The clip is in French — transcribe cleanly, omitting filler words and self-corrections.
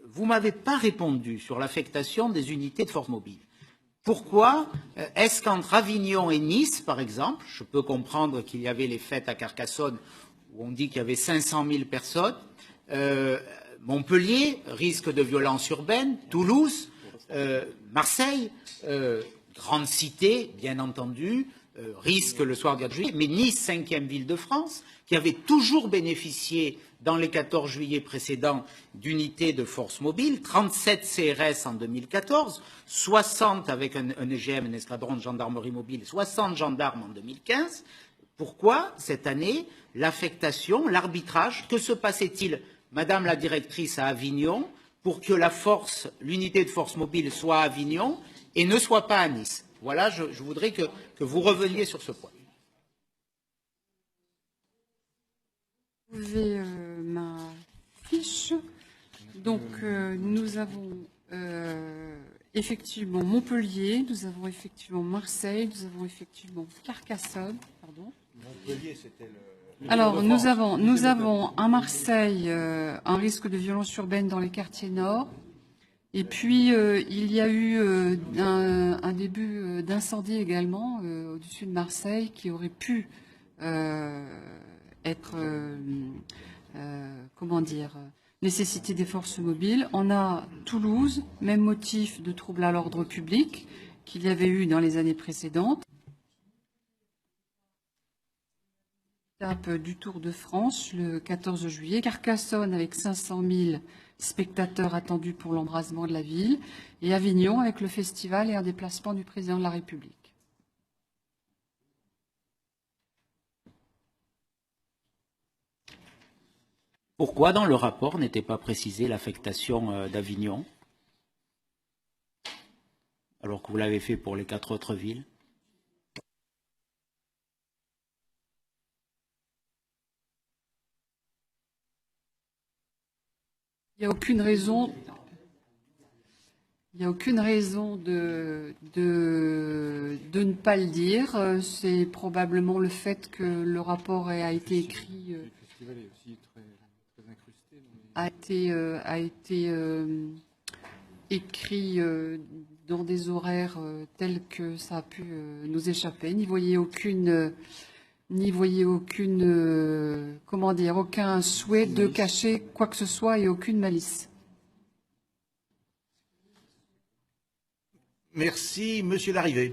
vous ne m'avez pas répondu sur l'affectation des unités de force mobile. Pourquoi est-ce qu'entre Avignon et Nice, par exemple, je peux comprendre qu'il y avait les fêtes à Carcassonne où on dit qu'il y avait 500 000 personnes, Montpellier, risque de violence urbaine, Toulouse, Marseille, grande cité, bien entendu, risque le soir du 4 juillet, mais Nice, 5e ville de France, qui avait toujours bénéficié dans les 14 juillet précédents d'unités de force mobile, 37 CRS en 2014, 60 avec un EGM, un escadron de gendarmerie mobile, 60 gendarmes en 2015. Pourquoi, cette année, l'affectation, l'arbitrage, que se passait-il, Madame la directrice, à Avignon, pour que l'unité de force mobile soit à Avignon et ne soit pas à Nice? Voilà, je voudrais que vous reveniez sur ce point. Vous avez ma fiche. Donc, nous avons effectivement Montpellier, nous avons effectivement Marseille, nous avons effectivement Carcassonne. Pardon. Montpellier, c'était le... Alors, nous avons à Marseille un risque de violence urbaine dans les quartiers nord. Et puis, il y a eu un début d'incendie également au-dessus de Marseille qui aurait pu être, nécessiter des forces mobiles. On a Toulouse, même motif de trouble à l'ordre public qu'il y avait eu dans les années précédentes. Étape du Tour de France le 14 juillet. Carcassonne avec 500 000 spectateurs attendus pour l'embrasement de la ville. Et Avignon avec le festival et un déplacement du président de la République. Pourquoi dans le rapport n'était pas précisée l'affectation d'Avignon, alors que vous l'avez fait pour les 4 autres villes? Il n'y a aucune raison de ne pas le dire. C'est probablement le fait que le rapport a été écrit... a été écrit dans des horaires tels que ça a pu nous échapper. N'y voyez aucun souhait de cacher quoi que ce soit et aucune malice. Merci, Monsieur Larrivé.